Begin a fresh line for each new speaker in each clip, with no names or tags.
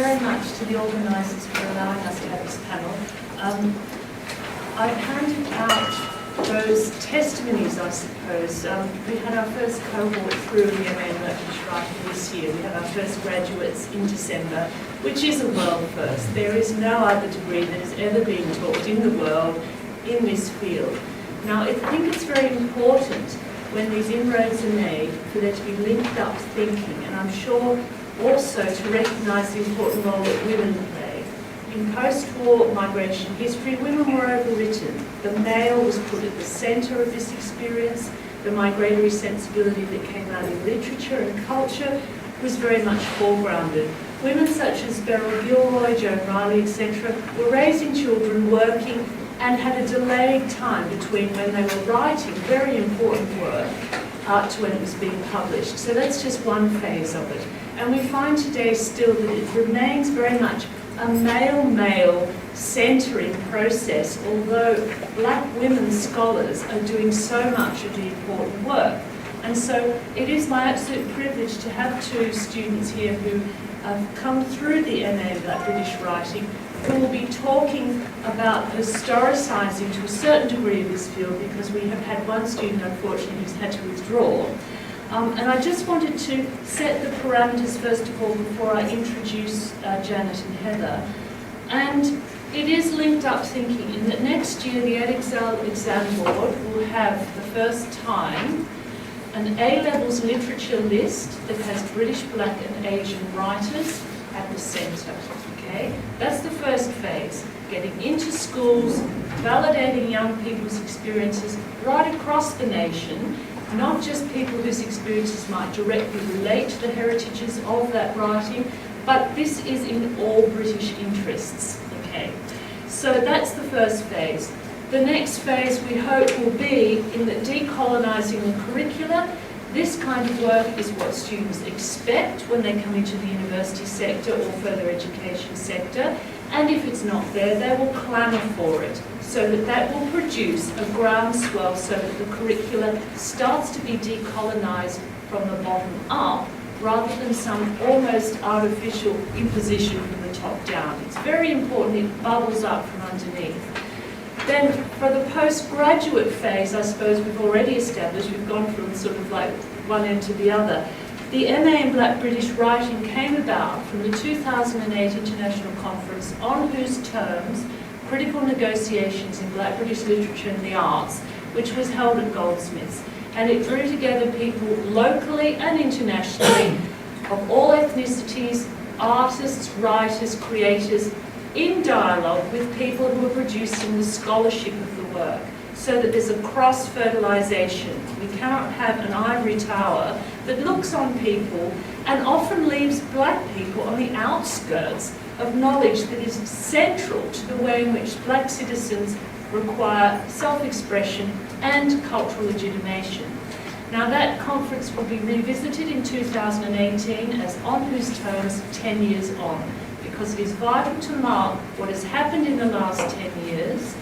very much to the organisers for allowing us to have this panel. I handed out those testimonies, I suppose. We had our first cohort through the MA in British Writing this year. We had our first graduates in December, which is a world first. There is no other degree that has ever been taught in the world in this field. Now, I think it's very important when these inroads are made for there to be linked up thinking, and I'm sure also to recognise the important role that women play. In post-war migration history, women were overwritten. The male was put at the centre of this experience. The migratory sensibility that came out in literature and culture was very much foregrounded. Women such as Beryl Gilroy, Joan Riley, etc. were raising children, working, and had a delayed time between when they were writing very important work to when it was being published. So that's just one phase of it. And we find today still that it remains very much a male-male centering process, although black women scholars are doing so much of the important work. And so it is my absolute privilege to have two students here who have come through the MA in Black British Writing, who will be talking about historicising to a certain degree of this field, because we have had one student, unfortunately, who's had to withdraw. And I just wanted to set the parameters, first of all, before I introduce Janet and Heather. And it is linked up thinking in that next year the EdExcel exam board will have the first time an A-levels literature list that has British, Black and Asian writers at the centre. Okay? That's the first phase, getting into schools, validating young people's experiences right across the nation, not just people whose experiences might directly relate to the heritages of that writing, but this is in all British interests. Okay? So that's the first phase. The next phase we hope will be in the decolonising the curricula. This kind of work is what students expect when they come into the university sector or further education sector, and if it's not there, they will clamour for it, so that that will produce a groundswell so that the curricula starts to be decolonised from the bottom up, rather than some almost artificial imposition from the top down. It's very important it bubbles up from underneath. Then for the postgraduate phase, I suppose we've already established, we've gone from sort of like one end to the other. The MA in Black British Writing came about from the 2008 International Conference on whose terms critical negotiations in Black British literature and the arts, which was held at Goldsmiths. And it drew together people locally and internationally of all ethnicities, artists, writers, creators, in dialogue with people who are producing the scholarship of the work, so that there's a cross-fertilisation. We cannot have an ivory tower that looks on people and often leaves black people on the outskirts of knowledge that is central to the way in which black citizens require self-expression and cultural legitimation. Now that conference will be revisited in 2018 as On Whose Terms 10 years on, because it is vital to mark what has happened in the last 10 years,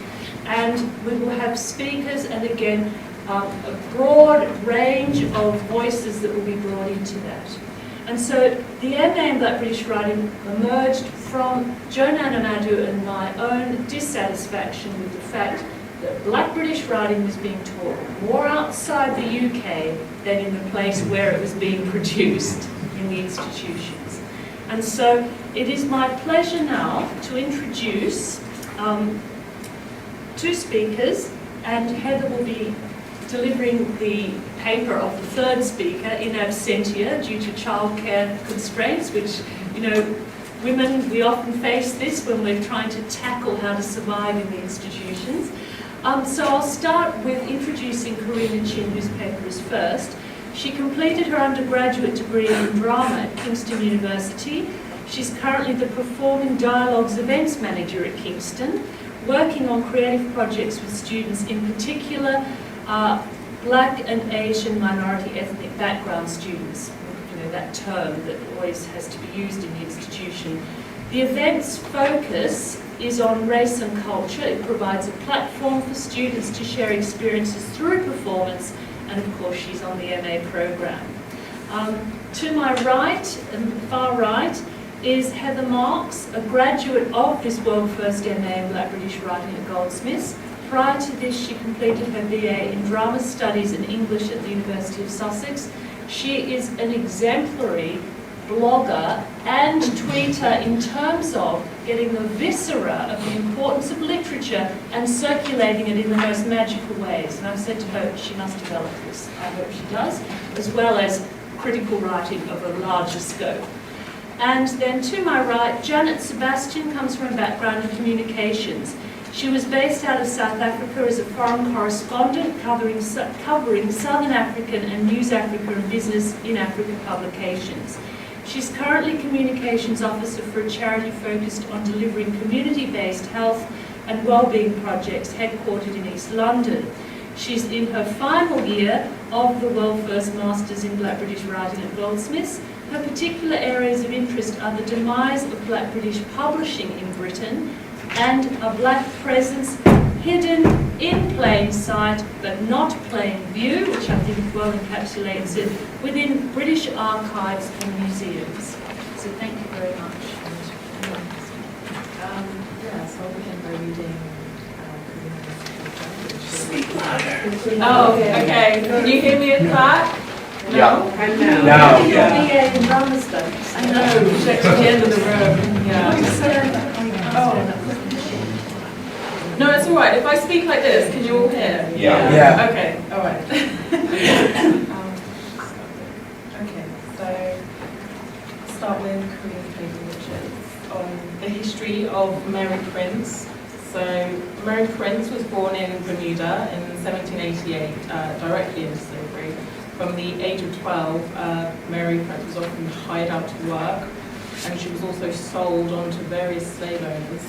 and we will have speakers and again a broad range of voices that will be brought into that. And so the MA in Black British Writing emerged from Joan Anamadu and my own dissatisfaction with the fact that Black British writing was being taught more outside the UK than in the place where it was being produced in the institutions. And so it is my pleasure now to introduce two speakers, and Heather will be delivering the paper of the third speaker in absentia due to childcare constraints, which, you know, women, we often face this when we're trying to tackle how to survive in the institutions. So I'll start with introducing Karina Chin, whose paper is first. She completed her undergraduate degree in drama at Kingston University. She's currently the Performing Dialogues Events Manager at Kingston, working on creative projects with students, in particular Black and Asian minority ethnic background students, you know, that term that always has to be used in the institution. The event's focus is on race and culture. It provides a platform for students to share experiences through performance, and of course she's on the MA program. To my right, and far right, is Heather Marks, a graduate of this World First MA in Black British Writing at Goldsmiths. Prior to this, she completed her BA in Drama Studies and English at the University of Sussex. She is an exemplary blogger and tweeter in terms of getting the viscera of the importance of literature and circulating it in the most magical ways. And I've said to her, she must develop this. I hope she does, as well as critical writing of a larger scope. And then to my right, Janet Sebastian comes from a background in communications. She was based out of South Africa as a foreign correspondent covering Southern African and News Africa and Business in Africa publications. She's currently Communications Officer for a charity focused on delivering community-based health and wellbeing projects headquartered in East London. She's in her final year of the World First Masters in Black British Writing at Goldsmiths. Her particular areas of interest are the demise of Black British publishing in Britain and a Black presence hidden in plain sight but not plain view, which I think well encapsulates it, within British archives and museums. So thank you very much.
So I'll begin by reading.
Speak louder.
Oh, okay. Can you hear me in that? No?
Yeah.
No. BA in Drama Studies.
I know, she's at the end of the room. Yeah. No, it's all right. If I speak like this, can you all hear?
Yeah.
Okay, all right. Okay, so start with Communicating Richards on the history of Mary Prince. So Mary Prince was born in Bermuda in 1788, directly into slavery. From the age of 12, Mary Prince was often hired out to work, and she was also sold on to various slave owners.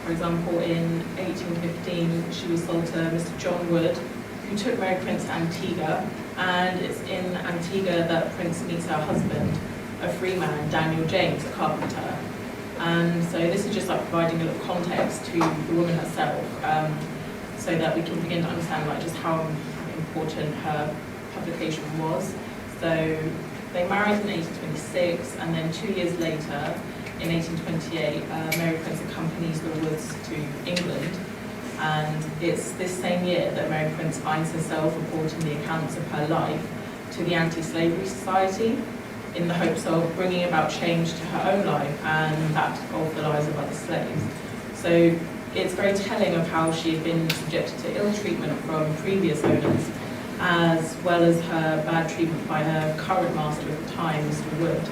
For example, in 1815, she was sold to Mr. John Wood, who took Mary Prince to Antigua, and it's in Antigua that Prince meets her husband, a free man, Daniel James, a carpenter. And so this is just like providing a little context to the woman herself, so that we can begin to understand like just how important her publication was. So they married in 1826, and then 2 years later, in 1828, Mary Prince accompanies the Woods to England, and it's this same year that Mary Prince finds herself reporting the accounts of her life to the Anti-Slavery Society in the hopes of bringing about change to her own life and that of the lives of other slaves. So it's very telling of how she had been subjected to ill treatment from previous owners, as well as her bad treatment by her current master at the time, Mr. Wood.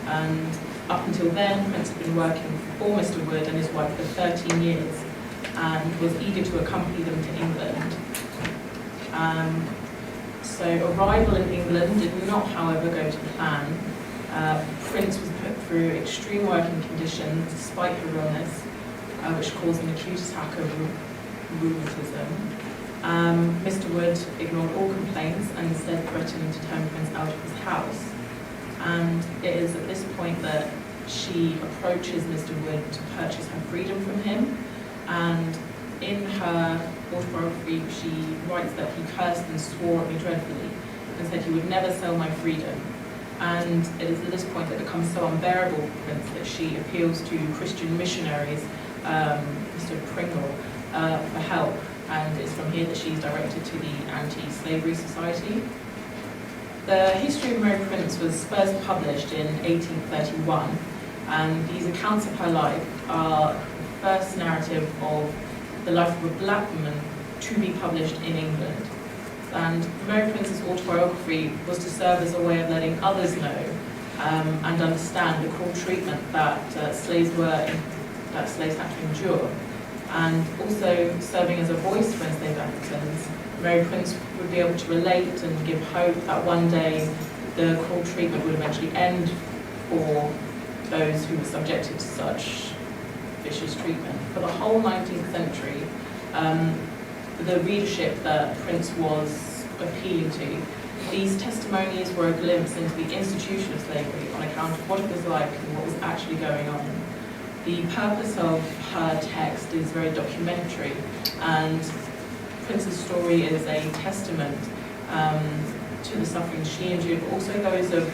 And up until then, Prince had been working for Mr. Wood and his wife for 13 years and was eager to accompany them to England. So arrival in England did not, however, go to plan. Prince was put through extreme working conditions despite her illness, which caused an acute attack of rheumatism. Mr. Wood ignored all complaints and instead threatened to turn Prince out of his house. And it is at this point that she approaches Mr. Wood to purchase her freedom from him. And in her autobiography, she writes that he cursed and swore at me dreadfully and said he would never sell my freedom. And it is at this point that it becomes so unbearable for Prince that she appeals to Christian missionaries, Mr. Pringle, for help. And it's from here that she's directed to the Anti-Slavery Society. The history of Mary Prince was first published in 1831, and these accounts of her life are the first narrative of the life of a black woman to be published in England. And Mary Prince's autobiography was to serve as a way of letting others know and understand the cruel treatment that slaves had to endure, and also serving as a voice for enslaved Africans. Mary Prince would be able to relate and give hope that one day the cruel treatment would eventually end for those who were subjected to such vicious treatment. For the whole 19th century, the readership that Prince was appealing to, these testimonies were a glimpse into the institution of slavery on account of what it was like and what was actually going on. The purpose of her text is very documentary, and Prince's story is a testament to the suffering she endured, but also those of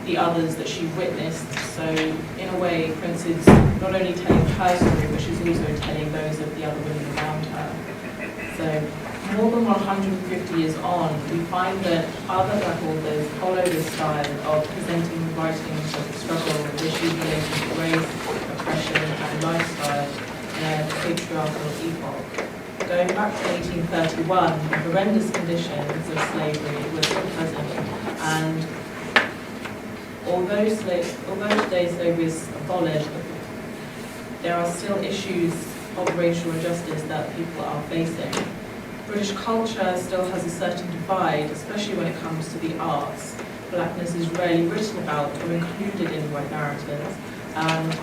the others that she witnessed. So in a way, Prince is not only telling her story, but she's also telling those of the other women around her. So more than 150 years on, we find that other Black authors follow this style of presenting writings of the struggle with issues related to race, oppression, and lifestyle in a patriarchal epoch. Going back to 1831, the horrendous conditions of slavery were still present, and although today slavery is abolished, there are still issues of racial injustice that people are facing. British culture still has a certain divide, especially when it comes to the arts. Blackness is rarely written about or included in white narratives.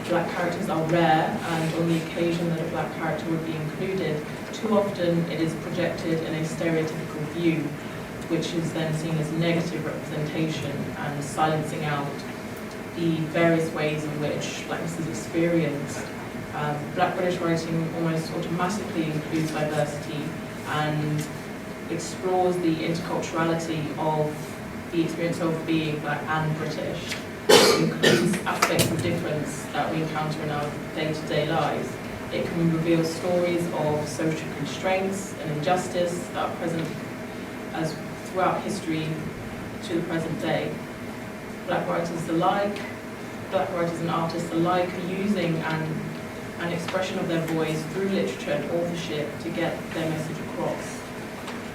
Black characters are rare, and on the occasion that a black character would be included, too often it is projected in a stereotypical view, which is then seen as negative representation and silencing out the various ways in which blackness is experienced. Black British writing almost automatically includes diversity and explores the interculturality of the experience of being Black and British. It includes aspects of difference that we encounter in our day-to-day lives. It can reveal stories of social constraints and injustice that are present as throughout history to the present day. Black writers and artists alike are using an expression of their voice through literature and authorship to get their message across.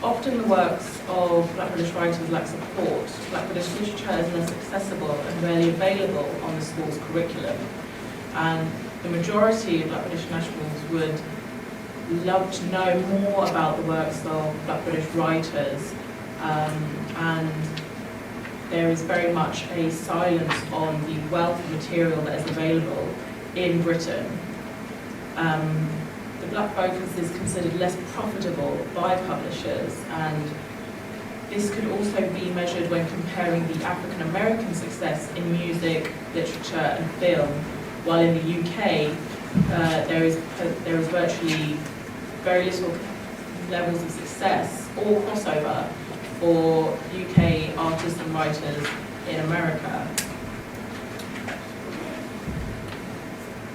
Often the works of Black British writers lack support. Black British literature is less accessible and rarely available on the school's curriculum. And the majority of Black British nationals would love to know more about the works of Black British writers, and there is very much a silence on the wealth of material that is available in Britain. The Black focus is considered less profitable by publishers, and this could also be measured when comparing the African American success in music, literature and film, while in the UK there is virtually very little levels of success or crossover for UK artists and writers in America.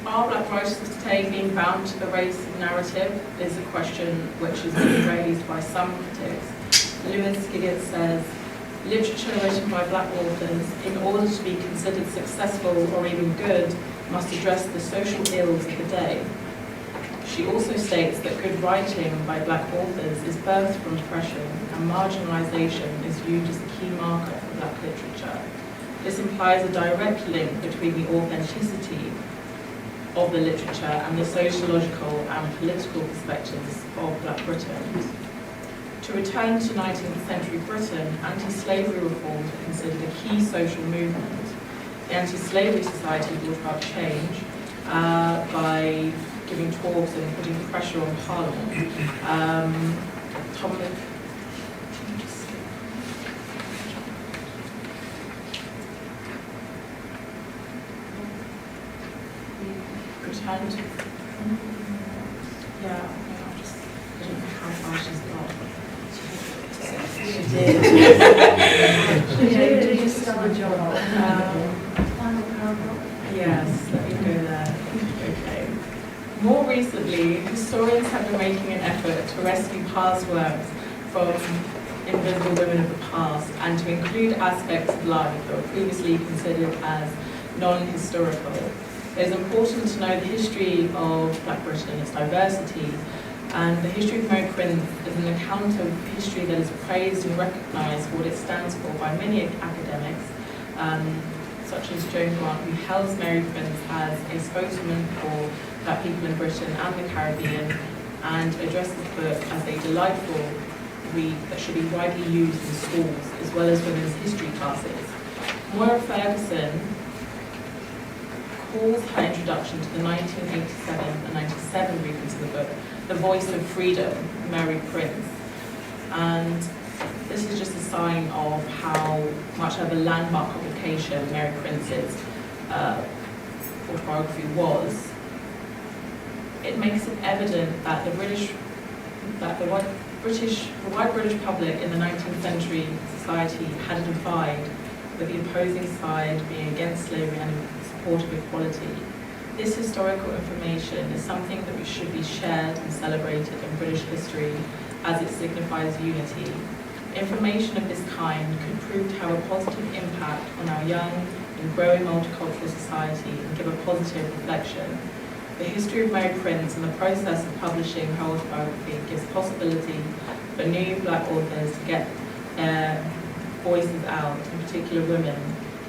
Are Black writers of today being bound to the race narrative is a question which is being raised by some critics. Lewis Giggett says, literature written by Black authors, in order to be considered successful or even good, must address the social ills of the day. She also states that good writing by Black authors is birthed from oppression, and marginalisation is viewed as a key marker for Black literature. This implies a direct link between the authenticity of the literature and the sociological and political perspectives of Black Britain. To return to 19th century Britain, anti-slavery reforms were considered a key social movement. The Anti-Slavery Society brought about change by giving talks and putting pressure on Parliament. Pretend. Yeah, I'll just, I don't know how far she's got. She did.
She did a stellar job. Final paragraph.
Yes, let me go there. Okay. More recently, historians have been making an effort to rescue past works from invisible women of the past and to include aspects of life that were previously considered as non-historical. It is important to know the history of Black Britain, its diversity, and the history of Mary Prince is an account of history that is praised and recognised for what it stands for by many academics, such as Joan Grant, who hails Mary Prince as a spokeswoman for Black people in Britain and the Caribbean, and addresses the book as a delightful read that should be widely used in schools, as well as women's history classes. Moira Ferguson calls her introduction to the 1987 and 97 readings of the book The Voice of Freedom, Mary Prince. And this is just a sign of how much of a landmark publication Mary Prince's autobiography was. It makes it evident that the white British public in the 19th century society had a divide with the opposing side being against slavery and in support of equality. This historical information is something that should be shared and celebrated in British history as it signifies unity. Information of this kind could prove to have a positive impact on our young and growing multicultural society and give a positive reflection. The history of Mary Prince and the process of publishing her autobiography gives possibility for new black authors to get their voices out, in particular women.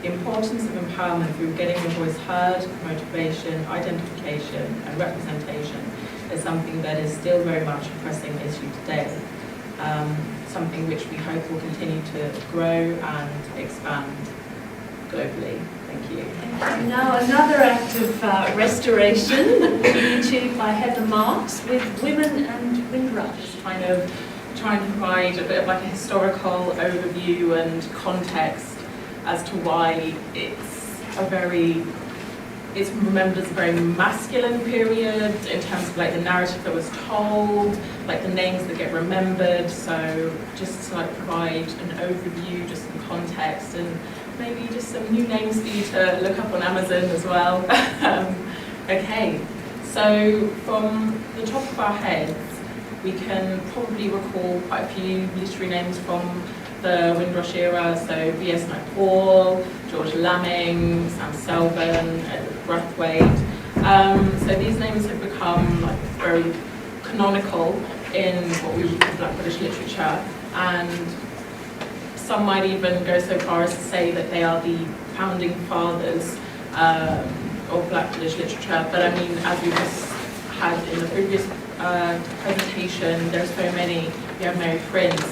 The importance of empowerment through getting your voice heard, motivation, identification, and representation is something that is still very much a pressing issue today. Something which we hope will continue to grow and expand globally. Thank you.
And now another act of restoration on YouTube by Heather Marks with Women and Windrush.
Kind of trying to provide a bit of like a historical overview and context as to why it's remembered as a very masculine period in terms of like the narrative that was told, like the names that get remembered. So just to like provide an overview, just some context, and maybe just some new names for you to look up on Amazon as well. Okay, so from the top of our heads, we can probably recall quite a few literary names from the Windrush era, so V.S. Naipaul, George Lamming, Sam Selvin, Edward Brathwaite. So these names have become like very canonical in what we would call Black British literature, and some might even go so far as to say that they are the founding fathers of Black British literature. But I mean, as we just had in the previous presentation, there are so many. We have Mary Prince,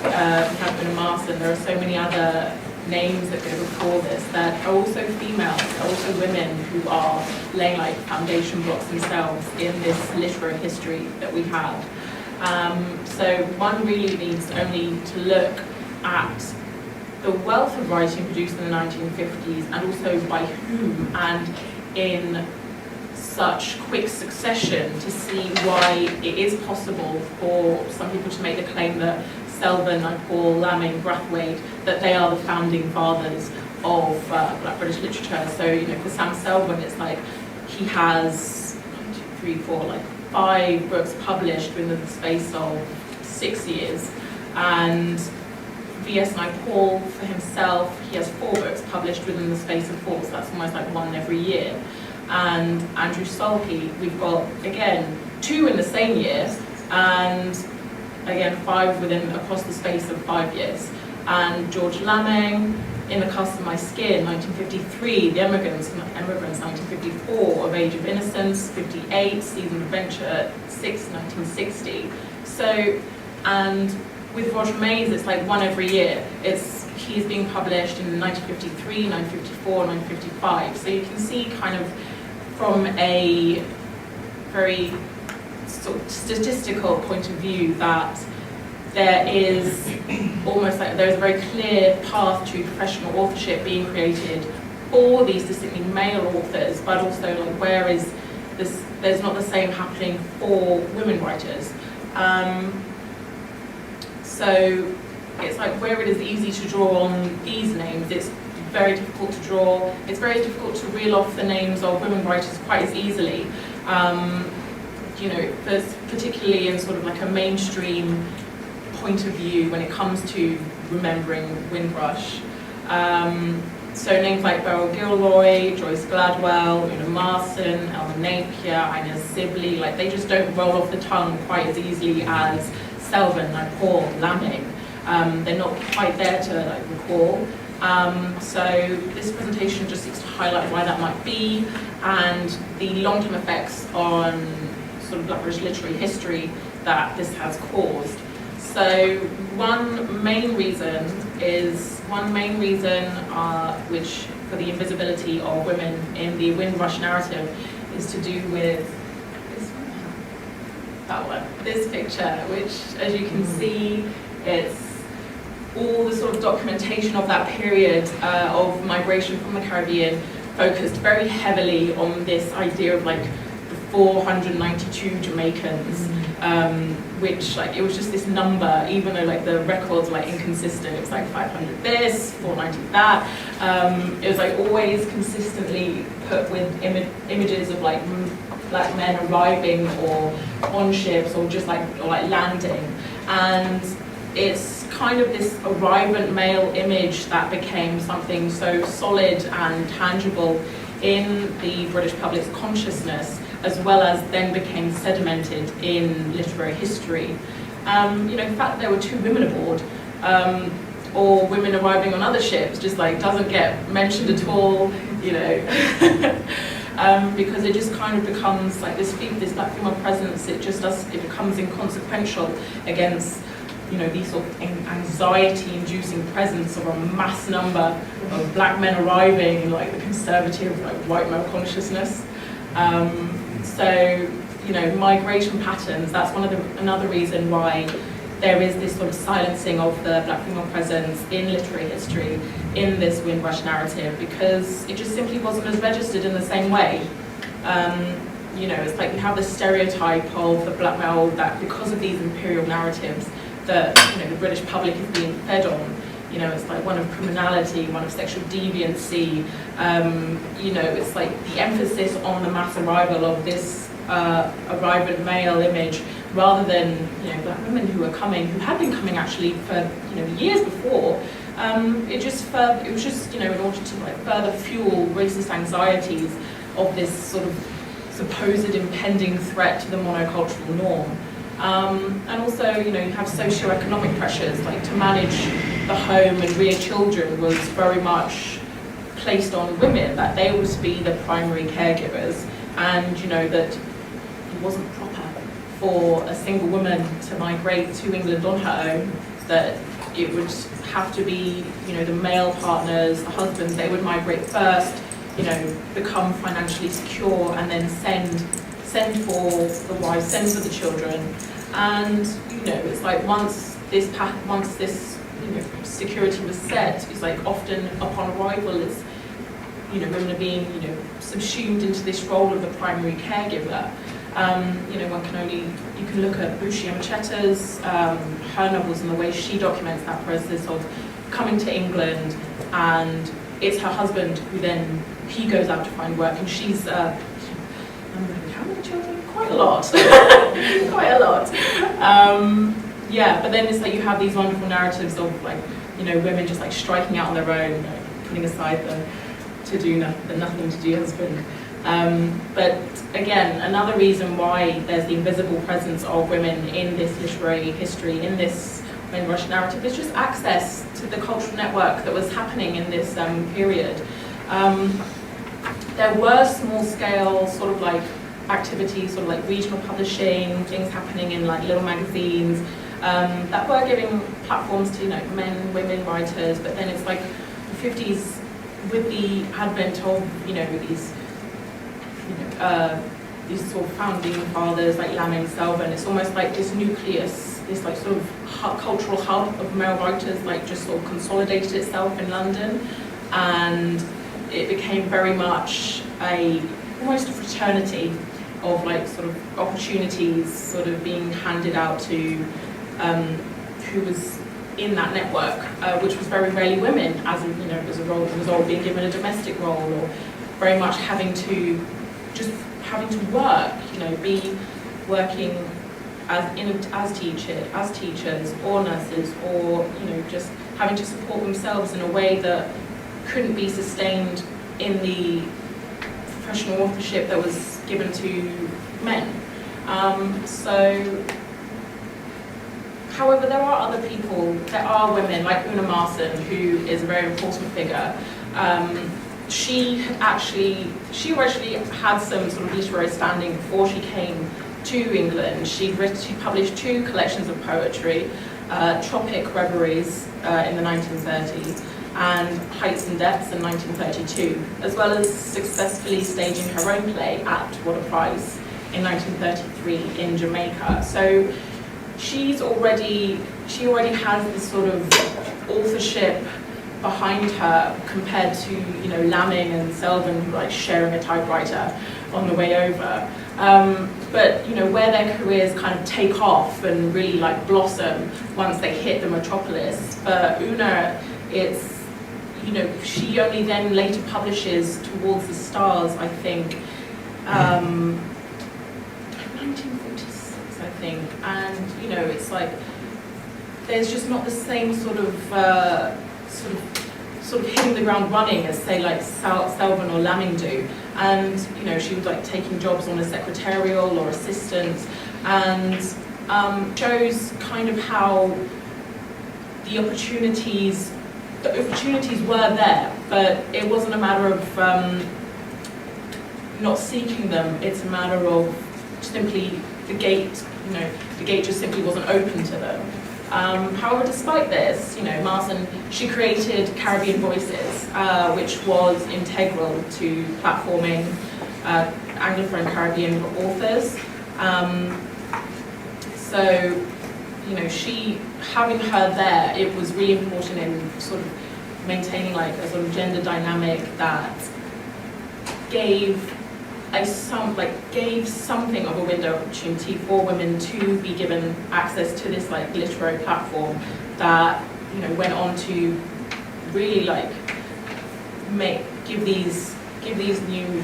we have Una Marston, there are so many other names that go before this that are also females, are also women who are laying like foundation blocks themselves in this literary history that we have. So one really needs only to look at the wealth of writing produced in the 1950s, and also by whom and in such quick succession, to see why it is possible for some people to make the claim that Selvin, Naipaul, Lamming, Brathwaite, that they are the founding fathers of Black British literature. So, you know, for Sam Selvin, it's like he has 1, 2, 3, 4, like 5 books published within the space of 6 years, and V.S. Naipaul, for himself, he has 4 books published within the space of 4, so that's almost like 1 every year. And Andrew Sulky, we've got, again, 2 in the same year, and again, 5 across the space of 5 years. And George Lamming, In the Cast of My Skin, 1953, The Emigrants, 1954, Of Age of Innocence, 58, Season of Adventure, 6, 1960. So, and with Roger Mays, it's like 1 every year. He's being published in 1953, 1954, 1955. So you can see kind of from a very sort of statistical point of view that there is almost like there's a very clear path to professional authorship being created for these distinctly male authors, but also like where is this, there's not the same happening for women writers. So it's like where it is easy to draw on these names, it's very difficult to draw, it's very difficult to reel off the names of women writers quite as easily. You know, particularly in sort of like a mainstream point of view when it comes to remembering Windrush. So names like Beryl Gilroy, Joyce Gladwell, Una Marston, Elma Napier, Inez Sibley, like they just don't roll off the tongue quite as easily as Selvin, Naipaul, Lamming. They're not quite there to like recall. So this presentation just seeks to highlight why that might be and the long-term effects on sort of Black British literary history that this has caused. So one main reason which for the invisibility of women in the Windrush narrative is to do with this picture, which as you can see, it's all the sort of documentation of that period of migration from the Caribbean focused very heavily on this idea of like the 492 Jamaicans, which like it was just this number, even though like the records were like inconsistent. It was like 500 this, 490 that. It was like always consistently put with images of like black men arriving or on ships or just like landing, and it's kind of this arrivant male image that became something so solid and tangible in the British public's consciousness, as well as then became sedimented in literary history. You know, the fact that there were 2 women aboard, or women arriving on other ships, just like doesn't get mentioned at all, you know. Because it just kind of becomes like this black female presence, it becomes inconsequential against, you know, these sort of anxiety-inducing presence of a mass number of black men arriving in like the conservative, like white male consciousness. So, you know, migration patterns, that's another reason why there is this sort of silencing of the black female presence in literary history, in this Windrush narrative, because it just simply wasn't as registered in the same way. You know, it's like you have the stereotype of the black male that because of these imperial narratives that, you know, the British public is being fed on. You know, it's like one of criminality, one of sexual deviancy. You know, it's like the emphasis on the mass arrival of this arrivant male image, rather than, you know, black women who had been coming actually for, you know, years before. It was just, you know, in order to like further fuel racist anxieties of this sort of supposed impending threat to the monocultural norm. And also, you know, you have socio-economic pressures, like to manage the home and rear children was very much placed on women, that they would be the primary caregivers, and, you know, that it wasn't proper for a single woman to migrate to England on her own, that it would have to be, you know, the male partners, the husbands, they would migrate first, you know, become financially secure, and then send for the wives, send for the children. And, you know, it's like once this you know, security was set, it's like often upon arrival, it's, you know, women are being, you know, subsumed into this role of the primary caregiver. You know, you can look at Bushi Amachetta's, her novels, and the way she documents that process of coming to England, and it's her husband who he goes out to find work, and she's, how many children? Quite a lot. Quite a lot. Yeah, but then it's like you have these wonderful narratives of, like, you know, women just like striking out on their own, you know, putting aside the nothing to do husband. But again, another reason why there's the invisible presence of women in this literary history, in this Windrush narrative, is just access to the cultural network that was happening in this period. There were small-scale sort of like activities, sort of like regional publishing, things happening in like little magazines that were giving platforms to, you know, men, women writers. But then it's like the 50s, with the advent of, you know, these sort of founding fathers like Lamming, Selvin, it's almost like this nucleus, this like sort of cultural hub of male writers, like just sort of consolidated itself in London, and it became very much almost a fraternity of like sort of opportunities sort of being handed out to who was in that network, which was very rarely women, as a result being given a domestic role, or very much having to work, you know, be working as teachers or nurses, or, you know, just having to support themselves in a way that couldn't be sustained in the professional authorship that was given to men. However, there are other people, there are women like Una Marson, who is a very important figure. She actually had some sort of literary standing before she came to England. She published 2 collections of poetry, Tropic Reveries in the 1930s, and Heights and Depths in 1932, as well as successfully staging her own play at What a Price in 1933 in Jamaica. So she already has this sort of authorship behind her, compared to, you know, Lamming and Selvin, who were like sharing a typewriter on the way over. But where their careers kind of take off and really like blossom once they hit the metropolis. For Una, it's she only then later publishes Towards the Stars, I think, 1946, I think, and it's like there's just not the same sort of hitting the ground running as say like Selwyn or Lamming do, and she was like taking jobs on a secretarial or assistant, and shows kind of how the opportunities were there, but it wasn't a matter of not seeking them. It's a matter of simply the gate just simply wasn't open to them. However, despite this, Marsden, she created Caribbean Voices, which was integral to platforming Anglophone Caribbean authors. So, she, having her there, it was really important in sort of maintaining like a sort of gender dynamic that gave something of a window of opportunity for women to be given access to this like literary platform that went on to really like give these new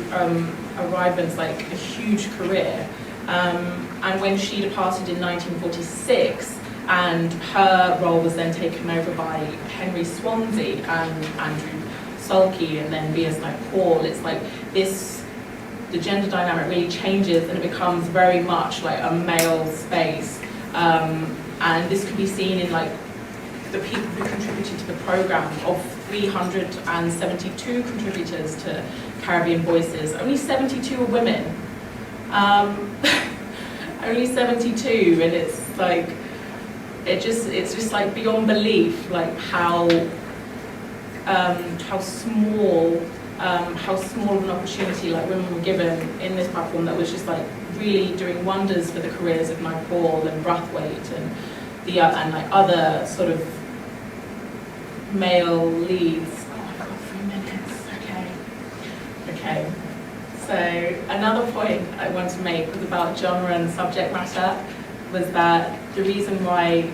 arrivants like a huge career. And when she departed in 1946, and her role was then taken over by Henry Swansea and Andrew Sulky and then V.S. Paul, it's like the gender dynamic really changes and it becomes very much like a male space. And this can be seen in like the people who contributed to the program. Of 372 contributors to Caribbean Voices, only 72 are women. Only 72, and it's like it's just like beyond belief, like how small of an opportunity like women were given in this platform that was just like really doing wonders for the careers of Paul and Brathwaite and like other sort of male leads. Oh, I've got 3 minutes. Okay. So another point I want to make was about genre and subject matter, was that the reason why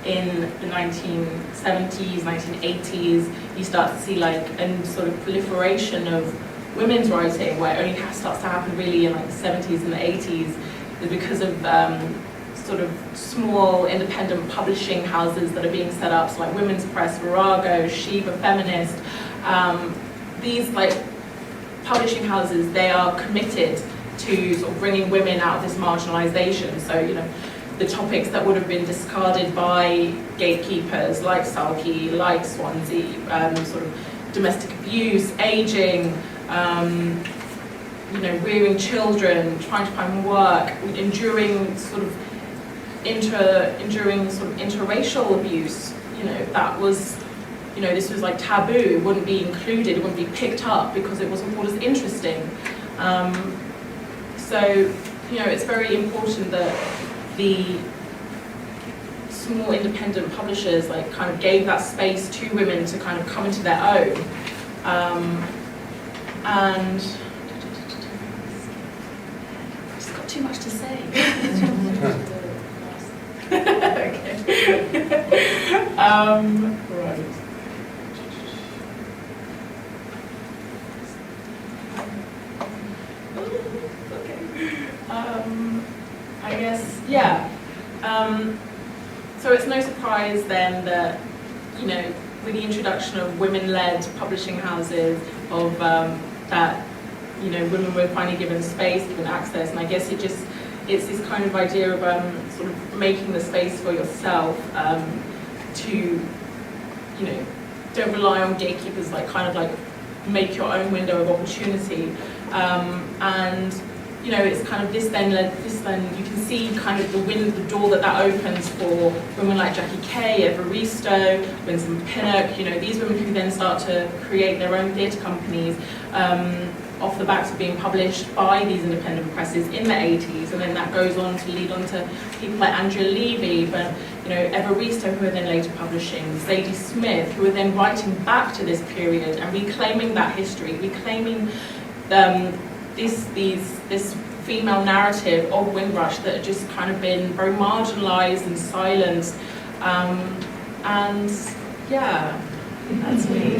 in the 1970s, 1980s, you start to see like a sort of proliferation of women's writing, where it only starts to happen really in like the 70s and the 80s, is because of sort of small independent publishing houses that are being set up, so like Women's Press, Virago, Shiva Feminist. These like publishing houses, they are committed to sort of bringing women out of this marginalization. So, the topics that would have been discarded by gatekeepers like Salke, like Swansea, sort of domestic abuse, aging, rearing children, trying to find work, enduring sort of interracial abuse, that was, this was like taboo. It wouldn't be included, it wouldn't be picked up because it wasn't thought as interesting. So, it's very important that the small independent publishers like kind of gave that space to women to kind of come into their own. And I've just got too much to say. Okay. Right. I guess, yeah. So it's no surprise then that, with the introduction of women-led publishing houses, of that, women were finally given space, given access, and I guess it's this kind of idea of sort of making the space for yourself to, don't rely on gatekeepers, like kind of like make your own window of opportunity, and it's kind of this then you can see kind of the door that opens for women like Jackie Kay, Evaristo, Winston Pinnock, these women who then start to create their own theatre companies off the backs of being published by these independent presses in the 80s, and then that goes on to lead on to people like Andrea Levy, but Evaristo, who are then later publishing, Zadie Smith, who are then writing back to this period and reclaiming that history, reclaiming this female narrative of Windrush that had just kind of been very marginalised and silenced. And yeah, that's me.